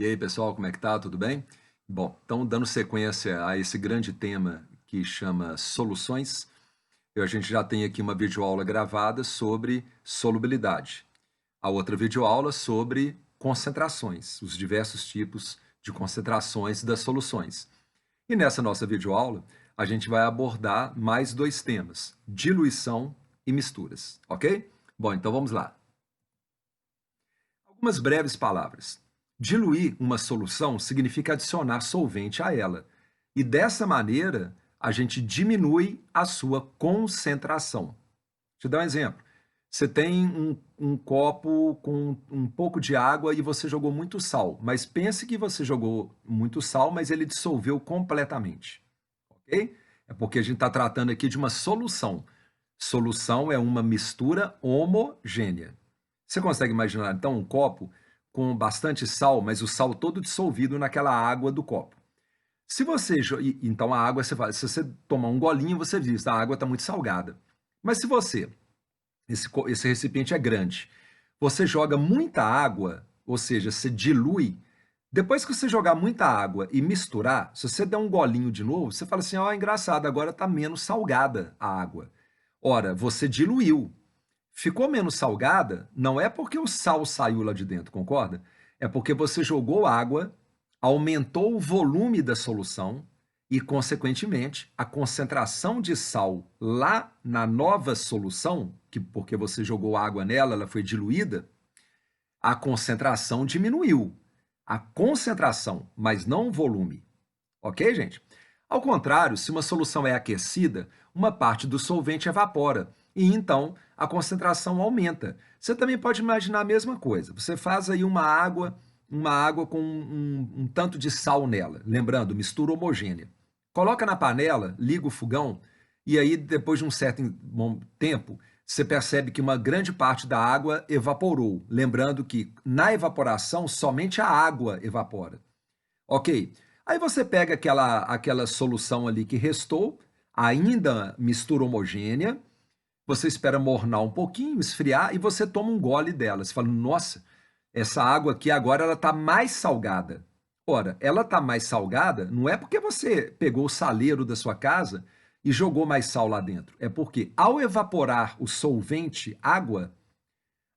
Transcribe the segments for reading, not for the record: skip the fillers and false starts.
E aí, pessoal, como é que tá? Tudo bem? Bom, então, dando sequência a esse grande tema que chama soluções, a gente já tem aqui uma videoaula gravada sobre solubilidade. A outra videoaula sobre concentrações, os diversos tipos de concentrações das soluções. E nessa nossa videoaula, a gente vai abordar mais dois temas, diluição e misturas, ok? Bom, então vamos lá. Algumas breves palavras. Diluir uma solução significa adicionar solvente a ela, e dessa maneira a gente diminui a sua concentração. Deixa eu dar um exemplo. Você tem um copo com um pouco de água e você jogou muito sal, mas pense que você jogou muito sal, mas ele dissolveu completamente, ok? É porque a gente está tratando aqui de uma solução. Solução é uma mistura homogênea. Você consegue imaginar, então, um copo com bastante sal, mas o sal todo dissolvido naquela água do copo. Se você. Então, a água, se você tomar um golinho, você diz, a água está muito salgada. Mas se você. Esse recipiente é grande. Você joga muita água, ou seja, você dilui. Depois que você jogar muita água e misturar, se você der um golinho de novo, você fala assim: ó, engraçado, agora está menos salgada a água. Ora, você diluiu. Ficou menos salgada, não é porque o sal saiu lá de dentro, concorda? É porque você jogou água, aumentou o volume da solução e, consequentemente, a concentração de sal lá na nova solução, que porque você jogou água nela, ela foi diluída, a concentração diminuiu. A concentração, mas não o volume. Ok, gente? Ao contrário, se uma solução é aquecida, uma parte do solvente evapora e então a concentração aumenta. Você também pode imaginar a mesma coisa. Você faz aí uma água com um tanto de sal nela, lembrando, mistura homogênea. Coloca na panela, liga o fogão e aí depois de um certo tempo, você percebe que uma grande parte da água evaporou, lembrando que na evaporação somente a água evapora. Ok. Aí você pega aquela solução ali que restou, ainda mistura homogênea, você espera mornar um pouquinho, esfriar, e você toma um gole dela. Você fala, nossa, essa água aqui agora ela está mais salgada. Ora, ela está mais salgada não é porque você pegou o saleiro da sua casa e jogou mais sal lá dentro. É porque ao evaporar o solvente água,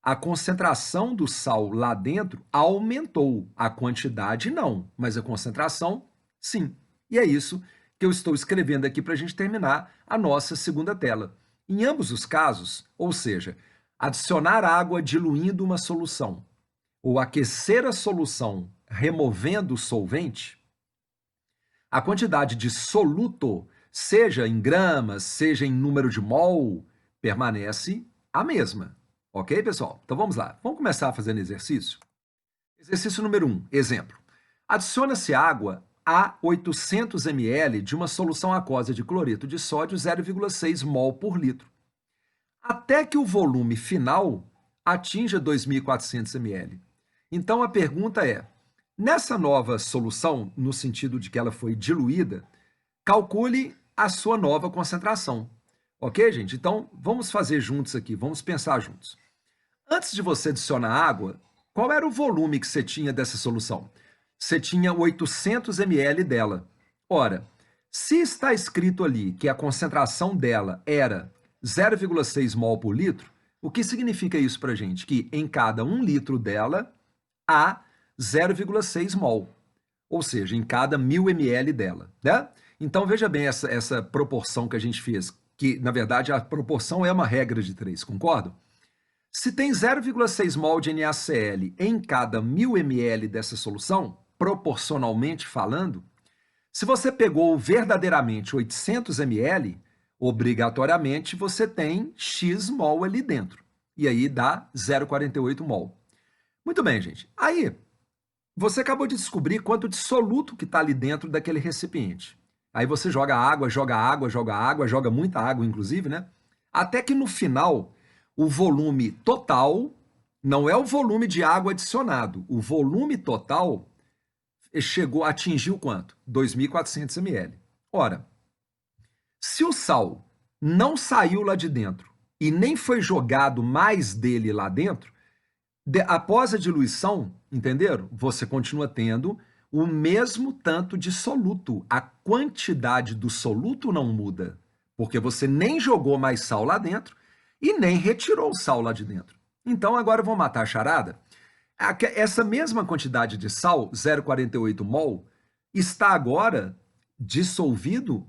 a concentração do sal lá dentro aumentou. A quantidade não, mas a concentração sim. E é isso que eu estou escrevendo aqui para a gente terminar a nossa segunda tela. Em ambos os casos, ou seja, adicionar água diluindo uma solução ou aquecer a solução removendo o solvente, a quantidade de soluto, seja em gramas, seja em número de mol, permanece a mesma. Ok, pessoal? Então vamos lá. Vamos começar fazendo exercício? Exercício número 1, exemplo. Adiciona-se água a 800 ml de uma solução aquosa de cloreto de sódio 0,6 mol por litro, até que o volume final atinja 2.400 ml. Então a pergunta é: nessa nova solução, no sentido de que ela foi diluída, calcule a sua nova concentração. Ok, gente? Então vamos fazer juntos aqui, vamos pensar juntos. Antes de você adicionar água, qual era o volume que você tinha dessa solução? Você tinha 800 ml dela. Ora, se está escrito ali que a concentração dela era 0,6 mol por litro, o que significa isso para a gente? Que em cada 1 litro dela há 0,6 mol, ou seja, em cada 1.000 ml dela, né? Então veja bem essa proporção que a gente fez, que na verdade a proporção é uma regra de 3, concordo? Se tem 0,6 mol de NaCl em cada 1.000 ml dessa solução, proporcionalmente falando, se você pegou verdadeiramente 800 ml, obrigatoriamente você tem X mol ali dentro. E aí dá 0,48 mol. Muito bem, gente. Aí, você acabou de descobrir quanto de soluto que está ali dentro daquele recipiente. Aí você joga água, joga água, joga água, joga muita água, inclusive, né? Até que no final, o volume total não é o volume de água adicionado. O volume total atingiu quanto? 2.400 ml. Ora, se o sal não saiu lá de dentro e nem foi jogado mais dele lá dentro, Após a diluição, entenderam? Você continua tendo o mesmo tanto de soluto. A quantidade do soluto não muda, porque você nem jogou mais sal lá dentro e nem retirou o sal lá de dentro. Então, agora eu vou matar a charada. Essa mesma quantidade de sal, 0,48 mol, está agora dissolvido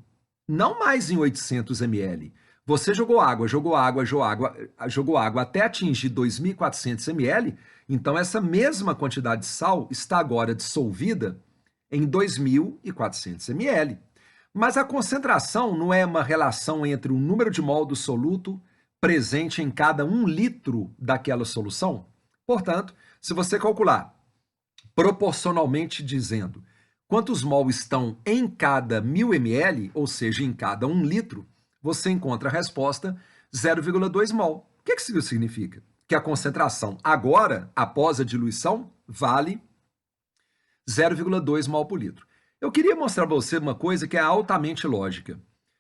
não mais em 800 ml. Você jogou água, jogou água até atingir 2.400 ml, então essa mesma quantidade de sal está agora dissolvida em 2.400 ml. Mas a concentração não é uma relação entre o número de mol do soluto presente em cada 1 litro daquela solução? Portanto, se você calcular proporcionalmente dizendo quantos mol estão em cada 1.000 ml, ou seja, em cada 1 litro, você encontra a resposta 0,2 mol. O que isso significa? Que a concentração agora, após a diluição, vale 0,2 mol por litro. Eu queria mostrar para você uma coisa que é altamente lógica.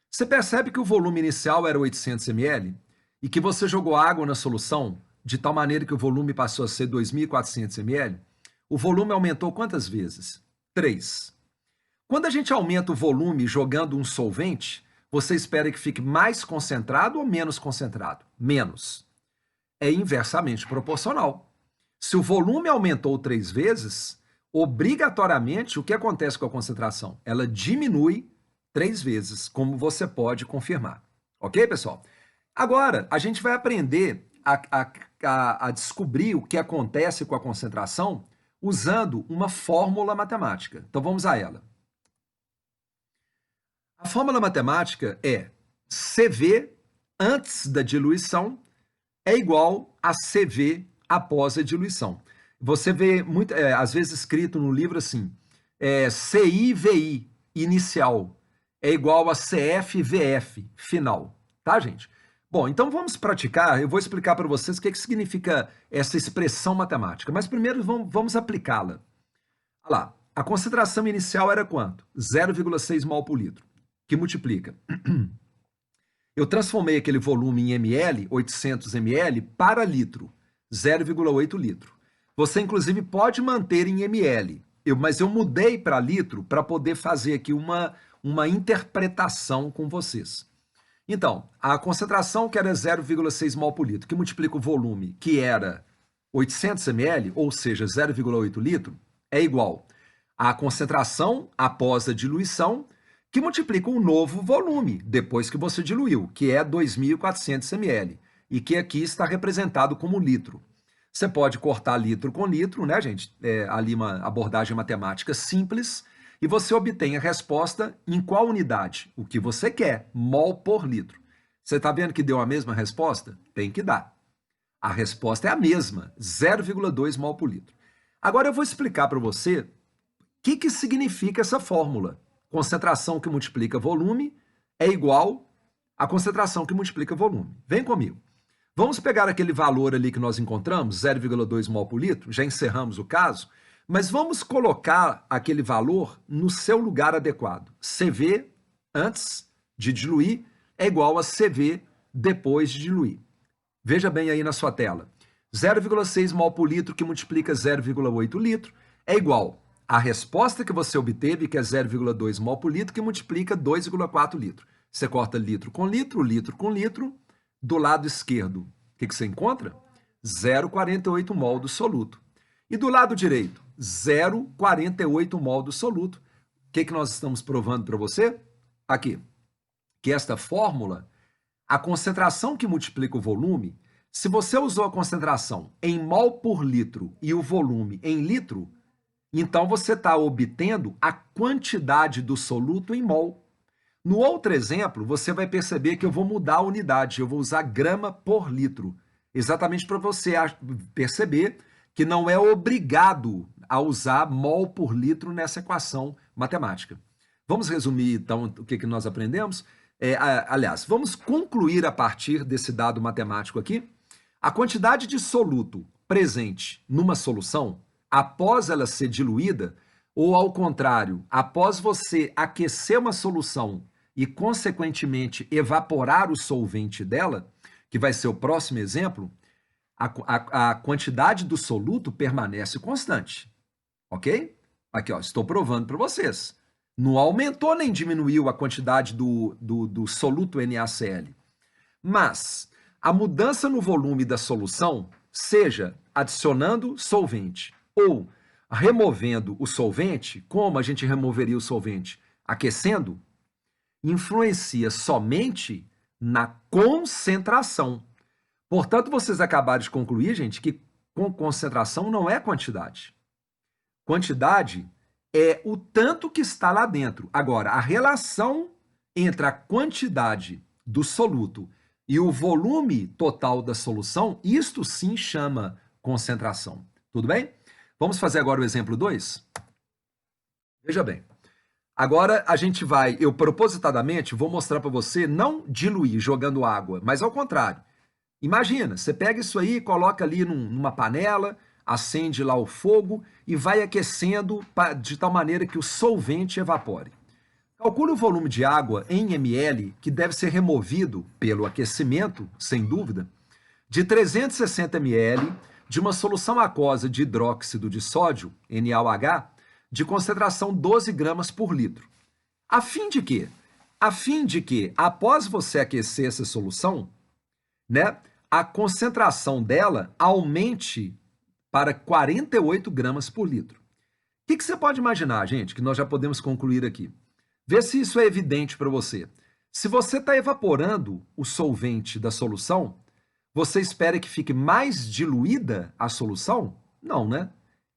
Você percebe que o volume inicial era 800 ml e que você jogou água na solução de tal maneira que o volume passou a ser 2.400 ml? O volume aumentou quantas vezes? 3. Quando a gente aumenta o volume jogando um solvente, você espera que fique mais concentrado ou menos concentrado? Menos. É inversamente proporcional. Se o volume aumentou 3 vezes, obrigatoriamente, o que acontece com a concentração? Ela diminui 3 vezes, como você pode confirmar. Ok, pessoal? Agora, a gente vai aprender a descobrir o que acontece com a concentração usando uma fórmula matemática. Então, vamos a ela. A fórmula matemática é CV antes da diluição é igual a CV após a diluição. Você vê, às vezes, escrito no livro assim, CIVI inicial é igual a CFVF final, tá, gente? Bom, então vamos praticar, eu vou explicar para vocês o que significa essa expressão matemática, mas primeiro vamos aplicá-la. Olha lá, a concentração inicial era quanto? 0,6 mol por litro, que multiplica. Eu transformei aquele volume em ml, 800 ml, para litro, 0,8 litro. Você, inclusive, pode manter em ml, mas eu mudei para litro para poder fazer aqui uma interpretação com vocês. Então, a concentração que era 0,6 mol por litro, que multiplica o volume, que era 800 ml, ou seja, 0,8 litro, é igual à concentração após a diluição, que multiplica um novo volume, depois que você diluiu, que é 2.400 ml, e que aqui está representado como litro. Você pode cortar litro com litro, né, gente? Ali uma abordagem matemática simples, e você obtém a resposta em qual unidade? O que você quer, mol por litro. Você está vendo que deu a mesma resposta? Tem que dar. A resposta é a mesma, 0,2 mol por litro. Agora eu vou explicar para você o que significa essa fórmula. Concentração que multiplica volume é igual a concentração que multiplica volume. Vem comigo. Vamos pegar aquele valor ali que nós encontramos, 0,2 mol por litro, já encerramos o caso, mas vamos colocar aquele valor no seu lugar adequado. CV antes de diluir é igual a CV depois de diluir. Veja bem aí na sua tela. 0,6 mol por litro que multiplica 0,8 litro é igual a resposta que você obteve, que é 0,2 mol por litro, que multiplica 2,4 litro. Você corta litro com litro com litro. Do lado esquerdo, o que você encontra? 0,48 mol do soluto. E do lado direito, 0,48 mol do soluto. O que nós estamos provando para você? Aqui, que esta fórmula, a concentração que multiplica o volume, se você usou a concentração em mol por litro e o volume em litro, então você está obtendo a quantidade do soluto em mol. No outro exemplo, você vai perceber que eu vou mudar a unidade, eu vou usar grama por litro, exatamente para você perceber que não é obrigado a usar mol por litro nessa equação matemática. Vamos resumir, então, o que nós aprendemos? Aliás, vamos concluir a partir desse dado matemático aqui. A quantidade de soluto presente numa solução, após ela ser diluída, ou ao contrário, após você aquecer uma solução e, consequentemente, evaporar o solvente dela, que vai ser o próximo exemplo, A quantidade do soluto permanece constante, ok? Aqui, ó, estou provando para vocês. Não aumentou nem diminuiu a quantidade do soluto NaCl. Mas a mudança no volume da solução, seja adicionando solvente ou removendo o solvente, como a gente removeria o solvente? Aquecendo, influencia somente na concentração. Portanto, vocês acabaram de concluir, gente, que com concentração não é quantidade. Quantidade é o tanto que está lá dentro. Agora, a relação entre a quantidade do soluto e o volume total da solução, isto sim chama concentração. Tudo bem? Vamos fazer agora o exemplo 2? Veja bem. Agora a gente vai, eu propositadamente vou mostrar para você não diluir jogando água, mas ao contrário. Imagina, você pega isso aí, coloca ali numa panela, acende lá o fogo e vai aquecendo de tal maneira que o solvente evapore. Calcule o volume de água em ml que deve ser removido pelo aquecimento, sem dúvida, de 360 ml de uma solução aquosa de hidróxido de sódio, NaOH, de concentração 12 gramas por litro. A fim de quê? A fim de que, após você aquecer essa solução, né, a concentração dela aumente para 48 gramas por litro. O que você pode imaginar, gente, que nós já podemos concluir aqui? Vê se isso é evidente para você. Se você está evaporando o solvente da solução, você espera que fique mais diluída a solução? Não, né?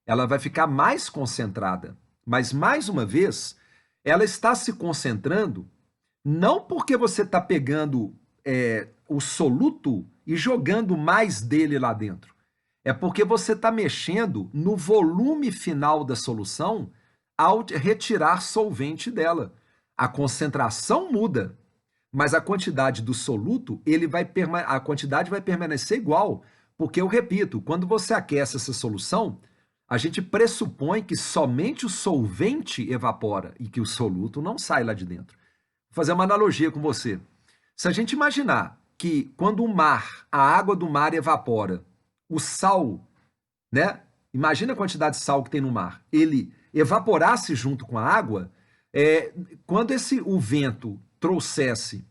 Ela vai ficar mais concentrada. Mas, mais uma vez, ela está se concentrando não porque você está pegando o soluto e jogando mais dele lá dentro. É porque você está mexendo no volume final da solução ao retirar solvente dela. A concentração muda, mas a quantidade do soluto, a quantidade vai permanecer igual. Porque, eu repito, quando você aquece essa solução, a gente pressupõe que somente o solvente evapora e que o soluto não sai lá de dentro. Vou fazer uma analogia com você. Se a gente imaginar que quando a água do mar evapora, o sal, né? Imagina a quantidade de sal que tem no mar. Ele evaporasse junto com a água, quando o vento trouxesse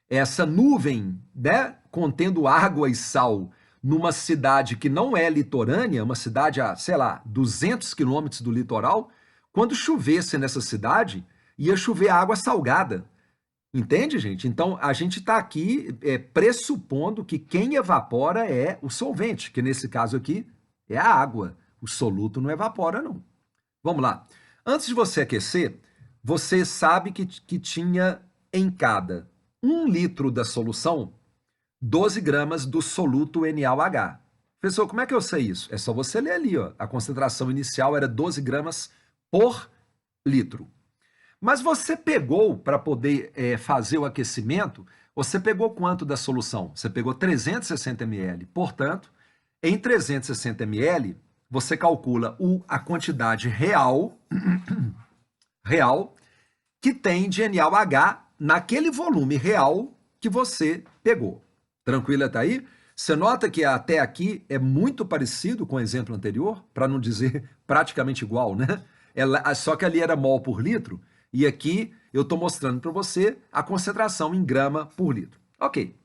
essa nuvem, né, contendo água e sal, numa cidade que não é litorânea, uma cidade a, sei lá, 200 quilômetros do litoral, quando chovesse nessa cidade, ia chover água salgada. Entende, gente? Então, a gente está aqui pressupondo que quem evapora é o solvente, que nesse caso aqui é a água. O soluto não evapora, não. Vamos lá. Antes de você aquecer, você sabe que tinha em cada 1 litro da solução 12 gramas do soluto NaOH. Professor, como é que eu sei isso? É só você ler ali, ó. A concentração inicial era 12 gramas por litro. Mas você pegou, para poder fazer o aquecimento, você pegou quanto da solução? Você pegou 360 ml. Portanto, em 360 ml, você calcula a quantidade real que tem de NaOH naquele volume real que você pegou. Tranquilo até aí? Você nota que até aqui é muito parecido com o exemplo anterior, para não dizer praticamente igual, né? Só que ali era mol por litro, e aqui eu estou mostrando para você a concentração em grama por litro. Ok.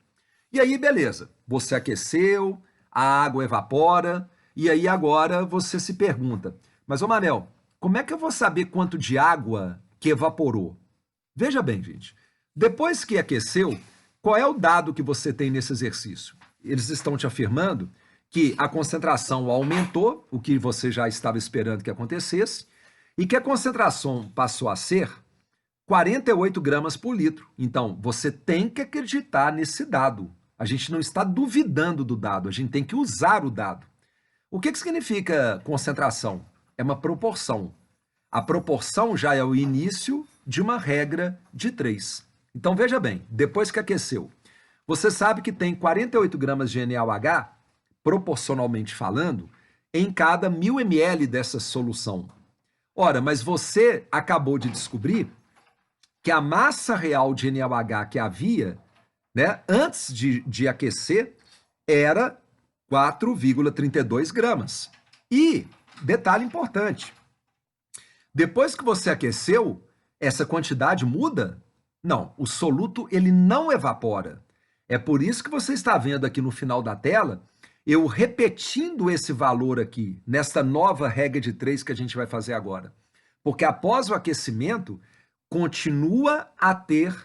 E aí, beleza. Você aqueceu, a água evapora, e aí agora você se pergunta, mas ô Manel, como é que eu vou saber quanto de água que evaporou? Veja bem, gente. Depois que aqueceu, qual é o dado que você tem nesse exercício? Eles estão te afirmando que a concentração aumentou, o que você já estava esperando que acontecesse, e que a concentração passou a ser 48 gramas por litro. Então, você tem que acreditar nesse dado. A gente não está duvidando do dado, a gente tem que usar o dado. O que significa concentração? É uma proporção. A proporção já é o início de uma regra de 3. Então, veja bem, depois que aqueceu, você sabe que tem 48 gramas de NaOH, proporcionalmente falando, em cada 1000 ml dessa solução. Ora, mas você acabou de descobrir que a massa real de NaOH que havia, né, antes de aquecer, era 4,32 gramas. E, detalhe importante, depois que você aqueceu, essa quantidade muda? Não, o soluto ele não evapora. É por isso que você está vendo aqui no final da tela, eu repetindo esse valor aqui, nesta nova regra de 3 que a gente vai fazer agora. Porque após o aquecimento, continua a ter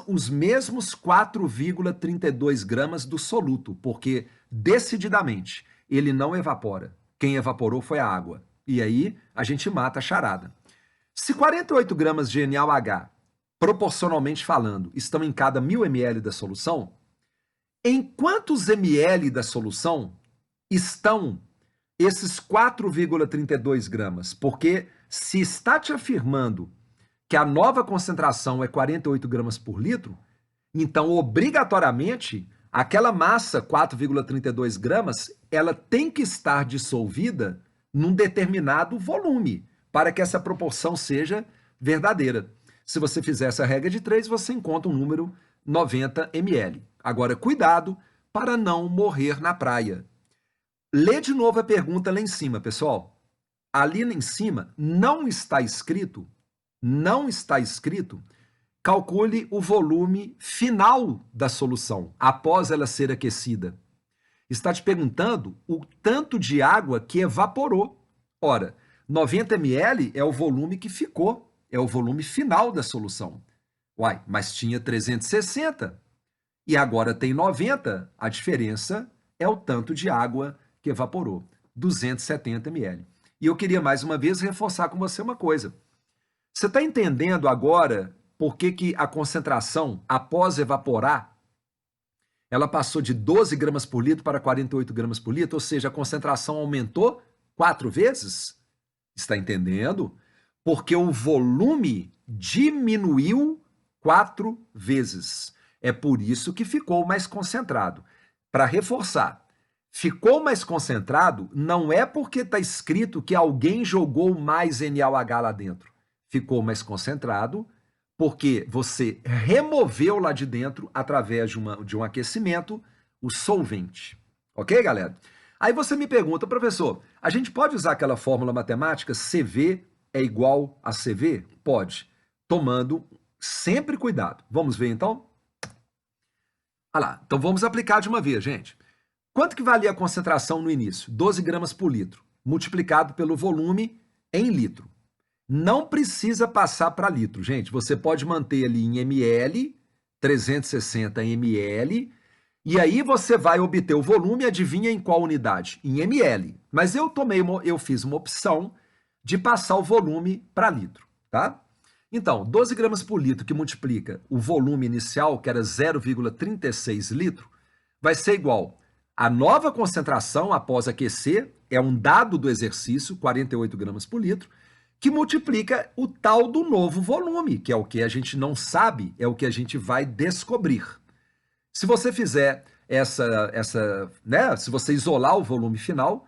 os mesmos 4,32 gramas do soluto, porque decididamente ele não evapora. Quem evaporou foi a água. E aí a gente mata a charada. Se 48 gramas de NaOH, proporcionalmente falando, estão em cada 1.000 ml da solução, em quantos ml da solução estão esses 4,32 gramas? Porque se está te afirmando que a nova concentração é 48 gramas por litro, então, obrigatoriamente, aquela massa, 4,32 gramas, ela tem que estar dissolvida num determinado volume, para que essa proporção seja verdadeira. Se você fizer essa regra de 3, você encontra um número 90 ml. Agora, cuidado para não morrer na praia. Lê de novo a pergunta lá em cima, pessoal. Ali em cima não está escrito, calcule o volume final da solução, após ela ser aquecida. Está te perguntando o tanto de água que evaporou. Ora, 90 ml é o volume que ficou, é o volume final da solução. Uai, mas tinha 360 e agora tem 90, a diferença é o tanto de água que evaporou, 270 ml. E eu queria mais uma vez reforçar com você uma coisa. Você está entendendo agora por que a concentração, após evaporar, ela passou de 12 gramas por litro para 48 gramas por litro, ou seja, a concentração aumentou 4 vezes? Está entendendo? Porque o volume diminuiu 4 vezes. É por isso que ficou mais concentrado. Para reforçar, ficou mais concentrado não é porque está escrito que alguém jogou mais NaOH lá dentro. Ficou mais concentrado porque você removeu lá de dentro, através de um aquecimento, o solvente. Ok, galera? Aí você me pergunta, professor, a gente pode usar aquela fórmula matemática CV é igual a CV? Pode, tomando sempre cuidado. Vamos ver então? Olha lá, então vamos aplicar de uma vez, gente. Quanto que valia a concentração no início? 12 gramas por litro, multiplicado pelo volume em litro. Não precisa passar para litro, gente. Você pode manter ali em ml, 360 ml, e aí você vai obter o volume, adivinha em qual unidade? Em ml. Mas eu fiz uma opção de passar o volume para litro, tá? Então, 12 gramas por litro que multiplica o volume inicial, que era 0,36 litro, vai ser igual a nova concentração após aquecer, é um dado do exercício, 48 gramas por litro, que multiplica o tal do novo volume, que é o que a gente não sabe, é o que a gente vai descobrir. Se você fizer se você isolar o volume final,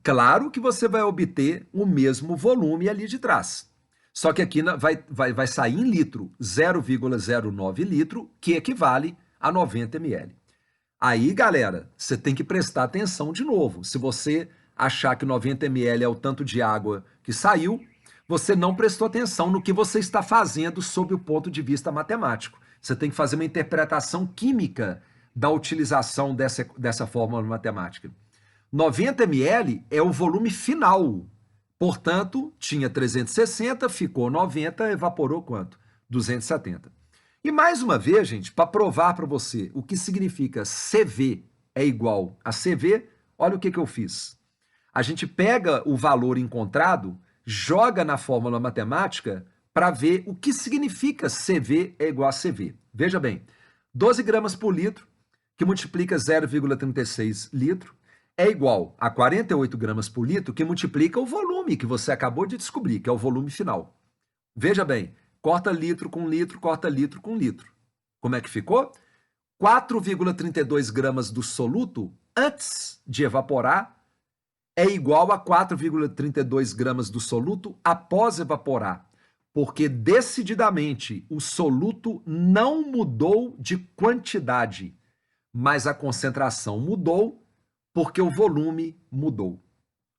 claro que você vai obter o mesmo volume ali de trás. Só que aqui vai sair em litro, 0,09 litro, que equivale a 90 ml. Aí, galera, você tem que prestar atenção de novo. Se você achar que 90 ml é o tanto de água que saiu, você não prestou atenção no que você está fazendo sob o ponto de vista matemático. Você tem que fazer uma interpretação química da utilização dessa fórmula matemática. 90 ml é o volume final. Portanto, tinha 360, ficou 90, evaporou quanto? 270. E mais uma vez, gente, para provar para você o que significa CV é igual a CV, olha o que eu fiz. A gente pega o valor encontrado, joga na fórmula matemática para ver o que significa CV é igual a CV. Veja bem, 12 gramas por litro, que multiplica 0,36 litro, é igual a 48 gramas por litro, que multiplica o volume que você acabou de descobrir, que é o volume final. Veja bem, corta litro com litro, corta litro com litro. Como é que ficou? 4,32 gramas do soluto, antes de evaporar, é igual a 4,32 gramas do soluto após evaporar, porque decididamente o soluto não mudou de quantidade, mas a concentração mudou porque o volume mudou.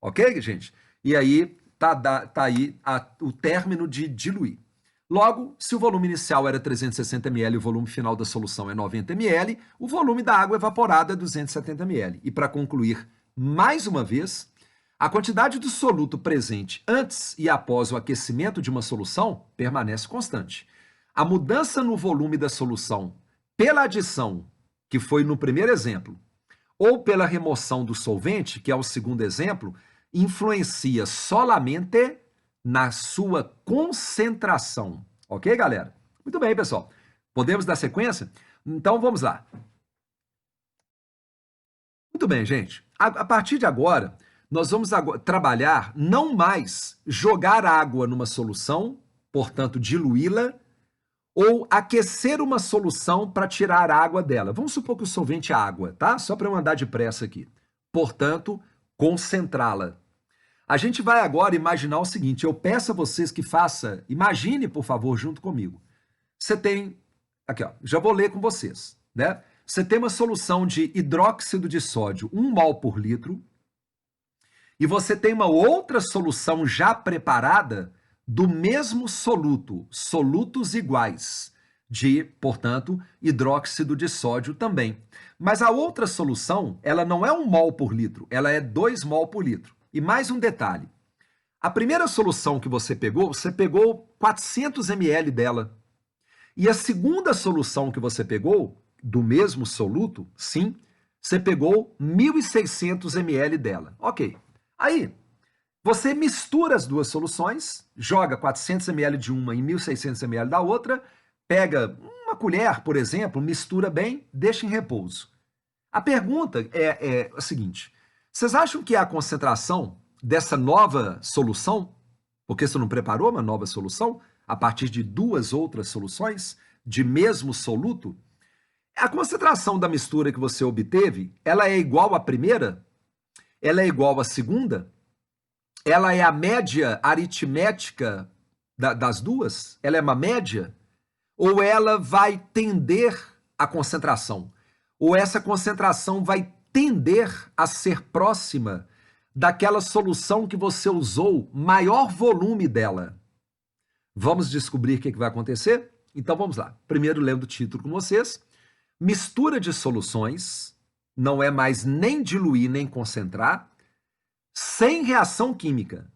Ok, gente? E aí tá aí o término de diluir. Logo, se o volume inicial era 360 ml e o volume final da solução é 90 ml, o volume da água evaporada é 270 ml. E para concluir, mais uma vez, a quantidade do soluto presente antes e após o aquecimento de uma solução permanece constante. A mudança no volume da solução pela adição, que foi no primeiro exemplo, ou pela remoção do solvente, que é o segundo exemplo, influencia solamente na sua concentração. Ok, galera? Muito bem, pessoal. Podemos dar sequência? Então, vamos lá. Muito bem, gente. A partir de agora, nós vamos trabalhar não mais jogar água numa solução, portanto, diluí-la, ou aquecer uma solução para tirar a água dela. Vamos supor que o solvente é água, tá? Só para eu andar depressa aqui. Portanto, concentrá-la. A gente vai agora imaginar o seguinte, eu peço a vocês que façam, imagine, por favor, junto comigo. Você tem, aqui ó, já vou ler com vocês, né? Você tem uma solução de hidróxido de sódio, 1 mol por litro, e você tem uma outra solução já preparada do mesmo soluto, solutos iguais, de, portanto, hidróxido de sódio também. Mas a outra solução, ela não é 1 mol por litro, ela é 2 mol por litro. E mais um detalhe, a primeira solução que você pegou 400 ml dela. E a segunda solução que você pegou, do mesmo soluto, sim, você pegou 1.600 ml dela. Ok. Aí, você mistura as duas soluções, joga 400 ml de uma e 1.600 ml da outra, pega uma colher, por exemplo, mistura bem, deixa em repouso. A pergunta é a seguinte, vocês acham que a concentração dessa nova solução, porque você não preparou uma nova solução, a partir de duas outras soluções de mesmo soluto, a concentração da mistura que você obteve, ela é igual à primeira? Ela é igual à segunda? Ela é a média aritmética das duas? Ela é uma média? Ou ela vai tender à concentração? Ou essa concentração vai tender a ser próxima daquela solução que você usou, maior volume dela? Vamos descobrir o que vai acontecer? Então vamos lá. Primeiro, lendo o título com vocês. Mistura de soluções, não é mais nem diluir nem concentrar, sem reação química.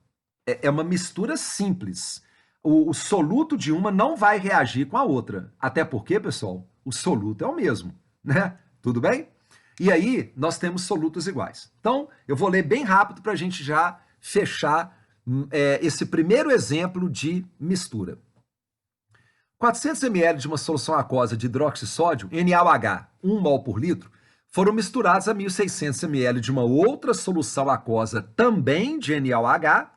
É uma mistura simples. O soluto de uma não vai reagir com a outra. Até porque, pessoal, o soluto é o mesmo, né? Tudo bem? E aí, nós temos solutos iguais. Então, eu vou ler bem rápido para a gente já fechar esse primeiro exemplo de mistura. 400 ml de uma solução aquosa de hidróxido de sódio, NaOH, 1 mol por litro, foram misturados a 1.600 ml de uma outra solução aquosa também de NaOH,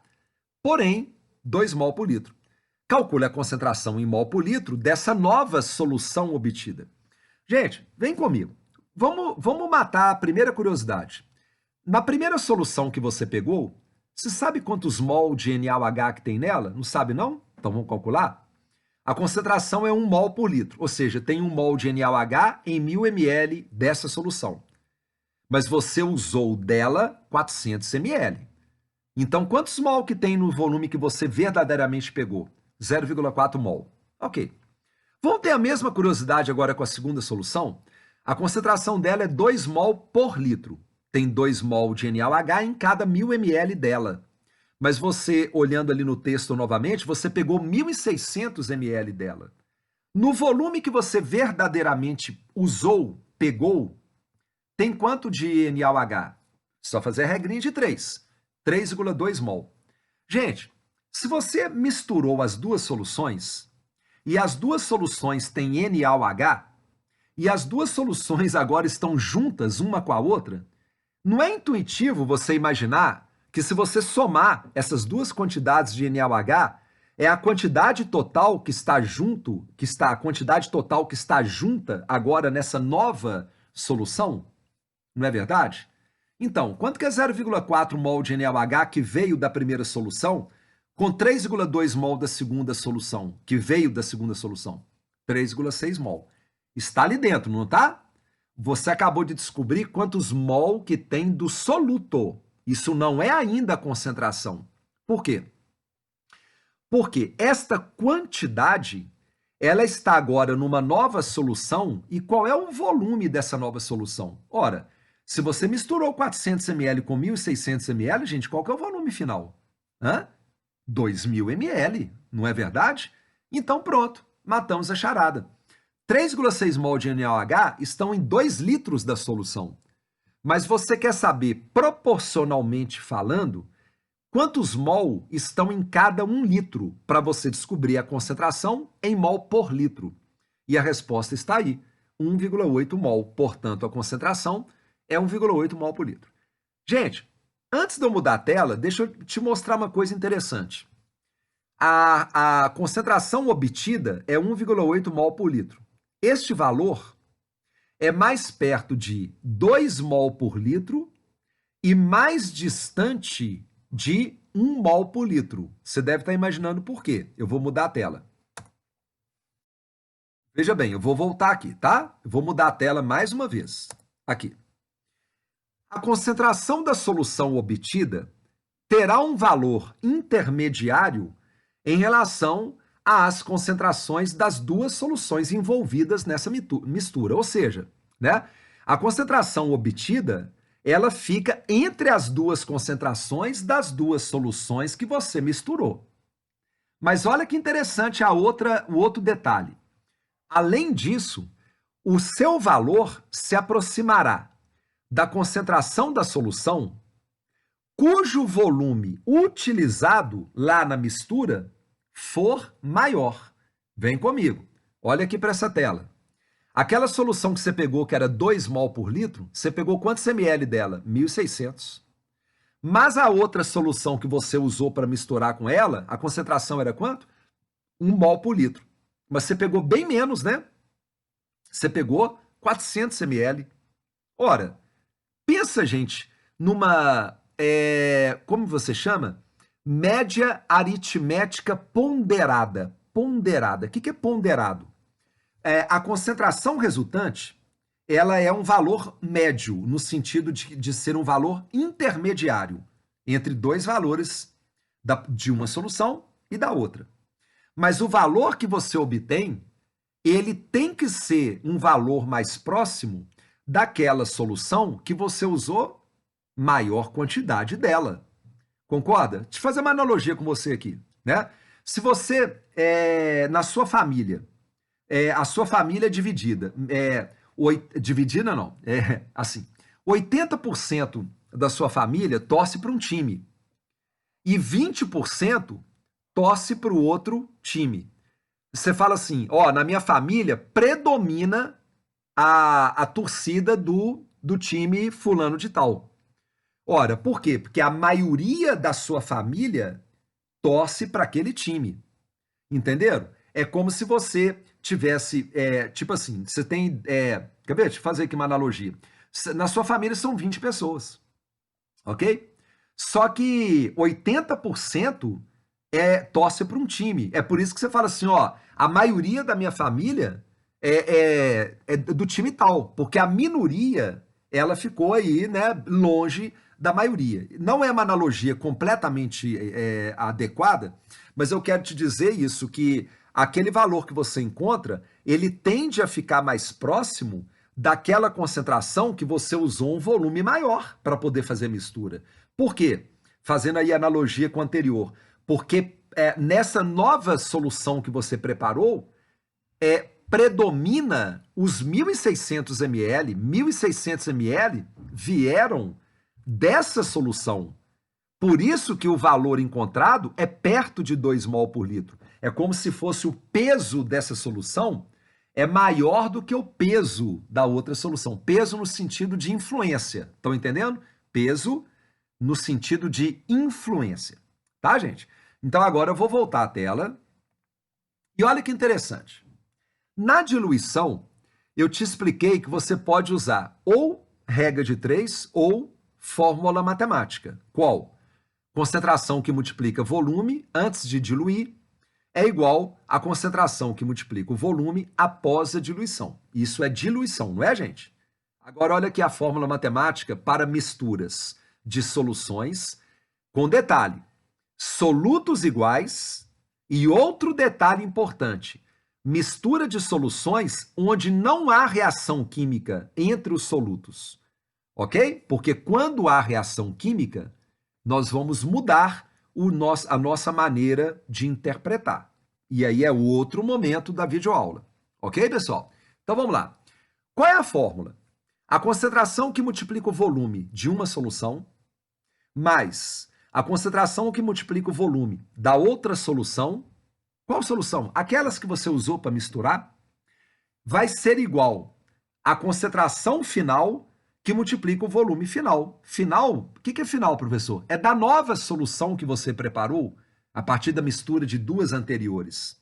porém 2 mol por litro. Calcule a concentração em mol por litro dessa nova solução obtida. Gente, vem comigo. Vamos matar a primeira curiosidade. Na primeira solução que você pegou, você sabe quantos mol de NaOH que tem nela? Não sabe não? Então vamos calcular? A concentração é 1 mol por litro, ou seja, tem 1 mol de NaOH em 1.000 ml dessa solução. Mas você usou dela 400 ml. Então, quantos mol que tem no volume que você verdadeiramente pegou? 0,4 mol. Ok. Vamos ter a mesma curiosidade agora com a segunda solução? A concentração dela é 2 mol por litro. Tem 2 mol de NaOH em cada 1.000 ml dela. Mas você, olhando ali no texto novamente, você pegou 1.600 ml dela. No volume que você verdadeiramente usou, pegou, tem quanto de NaOH? Só fazer a regrinha de 3. 3,2 mol. Gente, se você misturou as duas soluções, e as duas soluções têm NaOH, e as duas soluções agora estão juntas uma com a outra, não é intuitivo você imaginar que se você somar essas duas quantidades de NaOH, é a quantidade total que está junto, a quantidade total que está junta agora nessa nova solução? Não é verdade? Então, quanto que é 0,4 mol de NaOH que veio da primeira solução, com 3,2 mol da segunda solução, que veio da segunda solução? 3,6 mol. Está ali dentro, não está? Você acabou de descobrir quantos mol que tem do soluto. Isso não é ainda a concentração. Por quê? Porque esta quantidade, ela está agora numa nova solução, e qual é o volume dessa nova solução? Ora, se você misturou 400 ml com 1.600 ml, gente, qual que é o volume final? 2.000 ml, não é verdade? Então pronto, matamos a charada. 3,6 mol de NaOH estão em 2 litros da solução. Mas você quer saber, proporcionalmente falando, quantos mol estão em cada 1 litro para você descobrir a concentração em mol por litro? E a resposta está aí, 1,8 mol. Portanto, a concentração é 1,8 mol por litro. Gente, antes de eu mudar a tela, deixa eu te mostrar uma coisa interessante. A concentração obtida é 1,8 mol por litro. Este valor é mais perto de 2 mol por litro e mais distante de 1 mol por litro. Você deve estar imaginando por quê. Eu vou mudar a tela. Veja bem, eu vou voltar aqui, tá? Eu vou mudar a tela mais uma vez. Aqui. A concentração da solução obtida terá um valor intermediário em relação às concentrações das duas soluções envolvidas nessa mistura. Ou seja, né, a concentração obtida, ela fica entre as duas concentrações das duas soluções que você misturou. Mas olha que interessante o outro detalhe. Além disso, o seu valor se aproximará da concentração da solução cujo volume utilizado lá na mistura for maior. Vem comigo. Olha aqui para essa tela. Aquela solução que você pegou, que era 2 mol por litro, você pegou quantos ml dela? 1.600. Mas a outra solução que você usou para misturar com ela, a concentração era quanto? 1 mol por litro. Mas você pegou bem menos, né? Você pegou 400 ml. Ora, pensa, gente, numa, como você chama? Média aritmética ponderada. Ponderada. O que é ponderado? A concentração resultante, ela é um valor médio, no sentido de ser um valor intermediário entre dois valores de uma solução e da outra. Mas o valor que você obtém, ele tem que ser um valor mais próximo daquela solução que você usou maior quantidade dela. Concorda? Deixa eu fazer uma analogia com você aqui, né? Se você, na sua família, a sua família é dividida, dividida não, assim, 80% da sua família torce para um time e 20% torce para o outro time. Você fala assim, na minha família predomina a torcida do time fulano de tal. Ora, por quê? Porque a maioria da sua família torce para aquele time. Entenderam? É como se você tivesse, tipo assim, você tem, quer ver? Deixa eu fazer aqui uma analogia. Na sua família são 20 pessoas, ok? Só que 80% torce para um time. É por isso que você fala assim, a maioria da minha família é do time tal, porque a minoria, ela ficou aí, né, longe da maioria. Não é uma analogia completamente adequada, mas eu quero te dizer isso, que aquele valor que você encontra, ele tende a ficar mais próximo daquela concentração que você usou um volume maior para poder fazer mistura. Por quê? Fazendo aí analogia com o anterior. Porque nessa nova solução que você preparou, predomina os 1.600 ml, 1.600 ml vieram dessa solução. Por isso que o valor encontrado é perto de 2 mol por litro. É como se fosse o peso dessa solução é maior do que o peso da outra solução. Peso no sentido de influência. Estão entendendo? Peso no sentido de influência. Tá, gente? Então agora eu vou voltar à tela. E olha que interessante. Na diluição, eu te expliquei que você pode usar ou regra de 3 ou fórmula matemática. Qual? Concentração que multiplica volume antes de diluir é igual à concentração que multiplica o volume após a diluição. Isso é diluição, não é, gente? Agora, olha aqui a fórmula matemática para misturas de soluções, com detalhe: solutos iguais e outro detalhe importante: mistura de soluções onde não há reação química entre os solutos. Ok? Porque quando há reação química, nós vamos mudar a nossa maneira de interpretar. E aí é outro momento da videoaula. Ok, pessoal? Então vamos lá. Qual é a fórmula? A concentração que multiplica o volume de uma solução mais a concentração que multiplica o volume da outra solução. Qual solução? Aquelas que você usou para misturar, vai ser igual à concentração final que multiplica o volume final. Final, o que é final, professor? É da nova solução que você preparou a partir da mistura de duas anteriores.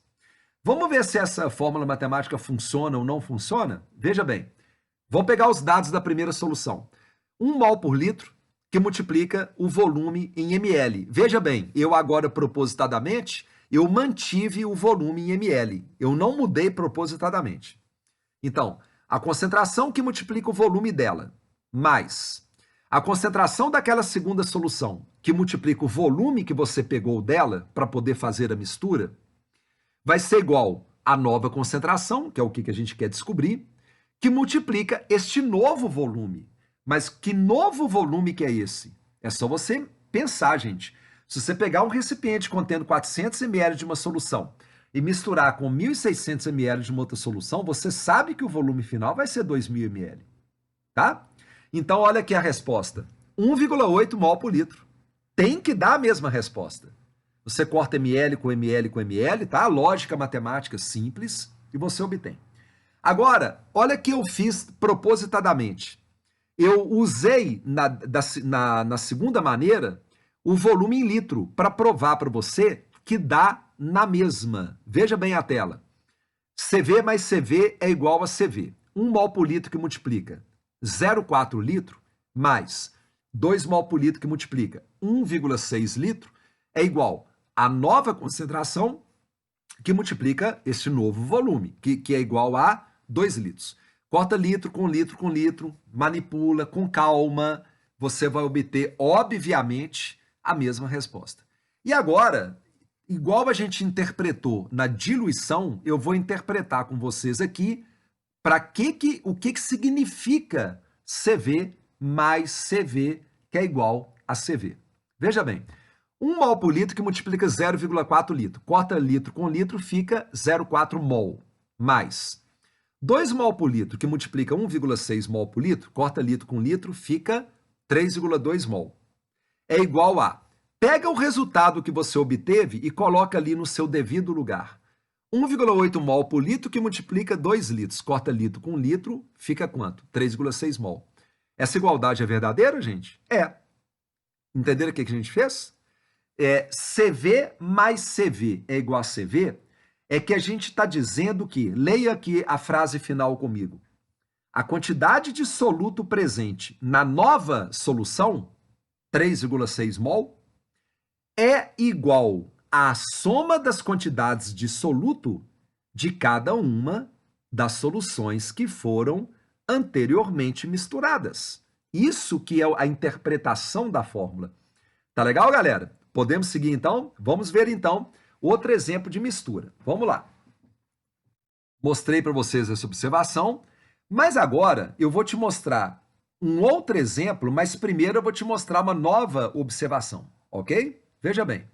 Vamos ver se essa fórmula matemática funciona ou não funciona? Veja bem, vamos pegar os dados da primeira solução. 1 mol por litro, que multiplica o volume em ml. Veja bem, eu agora propositadamente, eu mantive o volume em ml. Eu não mudei propositadamente. Então, a concentração que multiplica o volume dela, mais a concentração daquela segunda solução, que multiplica o volume que você pegou dela para poder fazer a mistura, vai ser igual à nova concentração, que é o que a gente quer descobrir, que multiplica este novo volume. Mas que novo volume que é esse? É só você pensar, gente. Se você pegar um recipiente contendo 400 ml de uma solução e misturar com 1.600 ml de uma outra solução, você sabe que o volume final vai ser 2.000 ml, tá? Então, olha aqui a resposta. 1,8 mol por litro. Tem que dar a mesma resposta. Você corta ml com ml com ml, tá? Lógica matemática simples e você obtém. Agora, olha que eu fiz propositadamente. Eu usei na segunda maneira o volume em litro para provar para você que dá na mesma. Veja bem a tela. CV mais CV é igual a CV. 1 mol por litro que multiplica 0,4 litro mais 2 mol por litro que multiplica 1,6 litro é igual à nova concentração que multiplica este novo volume, que é igual a 2 litros. Corta litro com litro com litro, manipula com calma, você vai obter, obviamente, a mesma resposta. E agora, igual a gente interpretou na diluição, eu vou interpretar com vocês aqui o que significa CV mais CV, que é igual a CV. Veja bem, 1 mol por litro que multiplica 0,4 litro. Corta litro com litro, fica 0,4 mol. Mais 2 mol por litro, que multiplica 1,6 mol por litro, corta litro com litro, fica 3,2 mol. É igual a, pega o resultado que você obteve e coloca ali no seu devido lugar. 1,8 mol por litro, que multiplica 2 litros, corta litro com litro, fica quanto? 3,6 mol. Essa igualdade é verdadeira, gente? É. Entenderam o que a gente fez? CV mais CV é igual a CV, é que a gente está dizendo que, leia aqui a frase final comigo, a quantidade de soluto presente na nova solução, 3,6 mol, é igual à soma das quantidades de soluto de cada uma das soluções que foram anteriormente misturadas. Isso que é a interpretação da fórmula. Tá legal, galera? Podemos seguir, então? Vamos ver, então, outro exemplo de mistura. Vamos lá. Mostrei para vocês essa observação, mas agora eu vou te mostrar um outro exemplo, mas primeiro eu vou te mostrar uma nova observação, ok? Veja bem.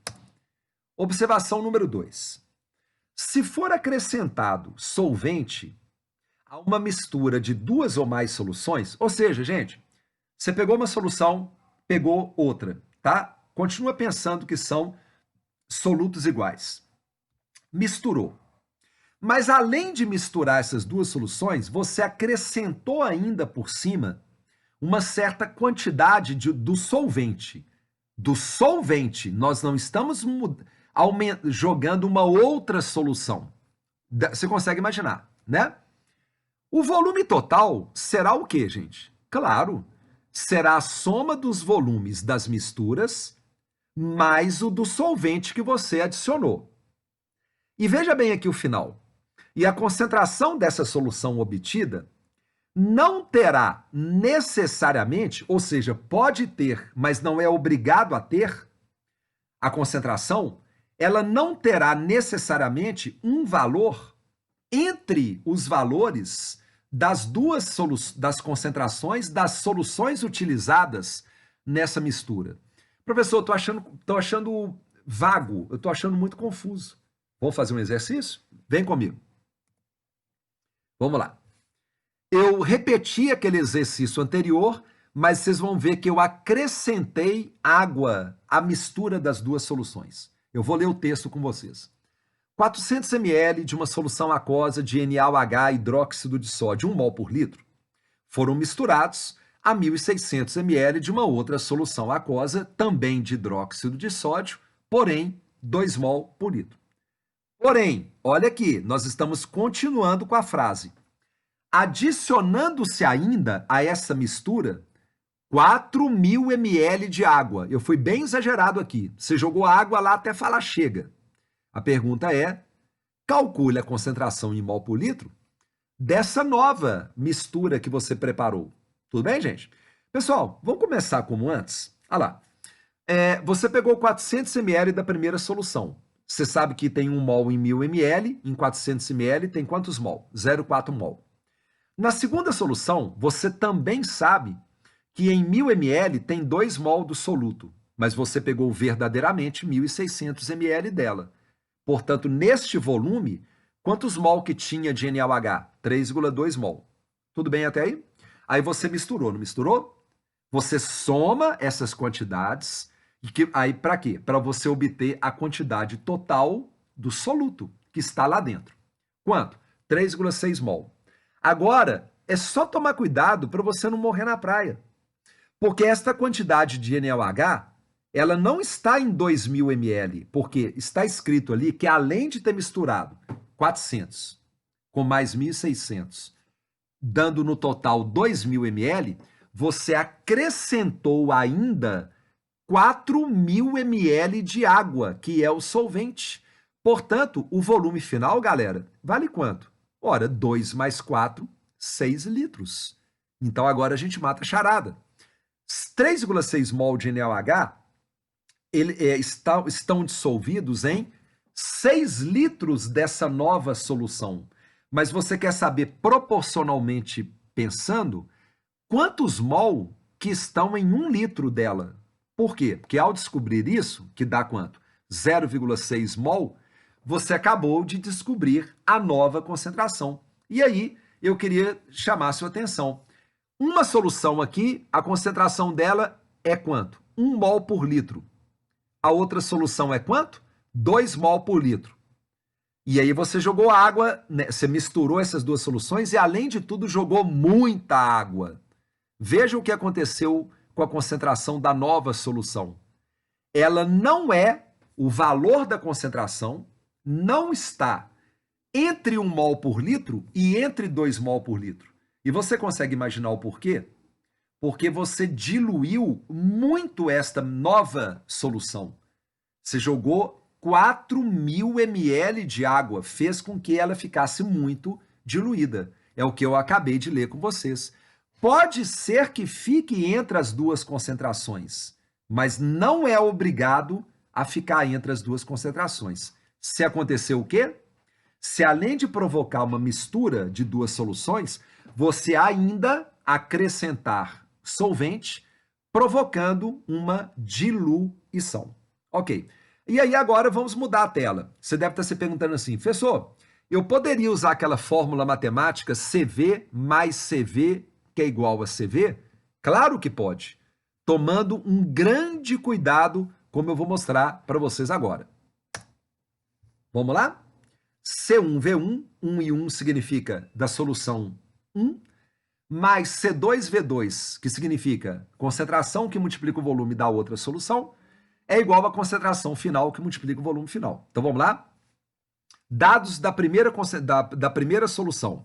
Observação número 2. Se for acrescentado solvente a uma mistura de duas ou mais soluções, ou seja, gente, você pegou uma solução, pegou outra, tá? Continua pensando que são solutos iguais. Misturou. Mas além de misturar essas duas soluções, você acrescentou ainda por cima uma certa quantidade do solvente. Do solvente, nós não estamos jogando uma outra solução. Você consegue imaginar, né? O volume total será o quê, gente? Claro, será a soma dos volumes das misturas mais o do solvente que você adicionou. E veja bem aqui o final. E a concentração dessa solução obtida não terá necessariamente, ou seja, pode ter, mas não é obrigado a ter, a concentração, ela não terá necessariamente um valor entre os valores das concentrações das soluções utilizadas nessa mistura. Professor, tô achando vago, eu estou achando muito confuso. Vamos fazer um exercício? Vem comigo. Vamos lá. Eu repeti aquele exercício anterior, mas vocês vão ver que eu acrescentei água à mistura das duas soluções. Eu vou ler o texto com vocês. 400 ml de uma solução aquosa de NaOH hidróxido de sódio, 1 mol por litro, foram misturados a 1.600 ml de uma outra solução aquosa, também de hidróxido de sódio, porém 2 mol por litro. Porém, olha aqui, nós estamos continuando com a frase. Adicionando-se ainda a essa mistura 4.000 ml de água. Eu fui bem exagerado aqui. Você jogou água lá até falar chega. A pergunta é, calcule a concentração em mol por litro dessa nova mistura que você preparou. Tudo bem, gente? Pessoal, vamos começar como antes? Olha lá. Você pegou 400 ml da primeira solução. Você sabe que tem 1 mol em 1.000 ml, em 400 ml tem quantos mol? 0,4 mol. Na segunda solução, você também sabe que em 1.000 ml tem 2 mol do soluto, mas você pegou verdadeiramente 1.600 ml dela. Portanto, neste volume, quantos mol que tinha de NaOH? 3,2 mol. Tudo bem até aí? Aí você misturou, não misturou? Você soma essas quantidades, aí para quê? Para você obter a quantidade total do soluto que está lá dentro. Quanto? 3,6 mol. Agora, é só tomar cuidado para você não morrer na praia. Porque esta quantidade de NaOH, ela não está em 2.000 ml, porque está escrito ali que além de ter misturado 400 com mais 1.600, dando no total 2.000 ml, você acrescentou ainda 4.000 ml de água, que é o solvente. Portanto, o volume final, galera, vale quanto? Ora, 2 mais 4, 6 litros. Então, agora a gente mata a charada. 3,6 mol de NaOH estão dissolvidos em 6 litros dessa nova solução. Mas você quer saber, proporcionalmente pensando, quantos mol que estão em 1 litro dela? Por quê? Porque ao descobrir isso, que dá quanto? 0,6 mol, você acabou de descobrir a nova concentração. E aí, eu queria chamar a sua atenção. Uma solução aqui, a concentração dela é quanto? 1 mol por litro. A outra solução é quanto? 2 mol por litro. E aí você jogou água, né? Você misturou essas duas soluções e, além de tudo, jogou muita água. Veja o que aconteceu com a concentração da nova solução. Ela não é, o valor da concentração não está entre 1 mol por litro e entre 2 mol por litro. E você consegue imaginar o porquê? Porque você diluiu muito esta nova solução. Você jogou 4.000 ml de água, fez com que ela ficasse muito diluída. É o que eu acabei de ler com vocês. Pode ser que fique entre as duas concentrações, mas não é obrigado a ficar entre as duas concentrações. Se acontecer o quê? Se além de provocar uma mistura de duas soluções, você ainda acrescentar solvente, provocando uma diluição. Ok. E aí agora vamos mudar a tela. Você deve estar se perguntando assim, professor, eu poderia usar aquela fórmula matemática CV mais CV, que é igual a CV? Claro que pode, tomando um grande cuidado, como eu vou mostrar para vocês agora. Vamos lá? C1V1, 1 e 1 significa da solução 1, mais C2V2, que significa concentração que multiplica o volume da outra solução, é igual à concentração final que multiplica o volume final. Então vamos lá? Dados da primeira solução.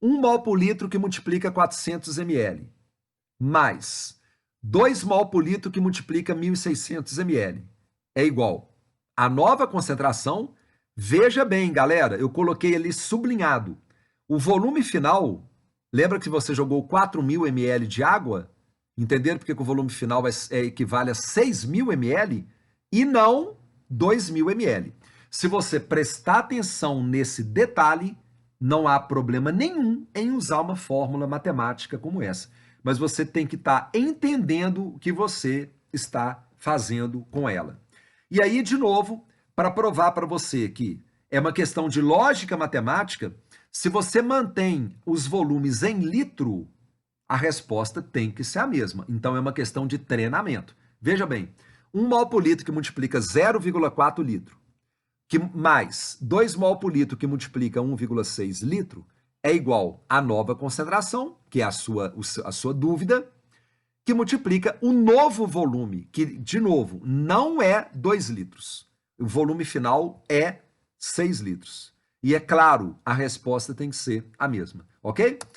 1 mol por litro que multiplica 400 ml, mais 2 mol por litro que multiplica 1.600 ml, é igual à nova concentração. Veja bem, galera, eu coloquei ali sublinhado. O volume final Lembra que você jogou 4.000 ml de água? Entenderam porque que o volume final equivale a 6.000 ml e não 2.000 ml. Se você prestar atenção nesse detalhe, não há problema nenhum em usar uma fórmula matemática como essa. Mas você tem que estar entendendo o que você está fazendo com ela. E aí, de novo, para provar para você que é uma questão de lógica matemática, se você mantém os volumes em litro, a resposta tem que ser a mesma. Então é uma questão de treinamento. Veja bem, 1 mol por litro que multiplica 0,4 litro, que mais 2 mol por litro que multiplica 1,6 litro, é igual à nova concentração, que é a sua dúvida, que multiplica o novo volume, que, de novo, não é 2 litros. O volume final é 6 litros. E é claro, a resposta tem que ser a mesma, ok?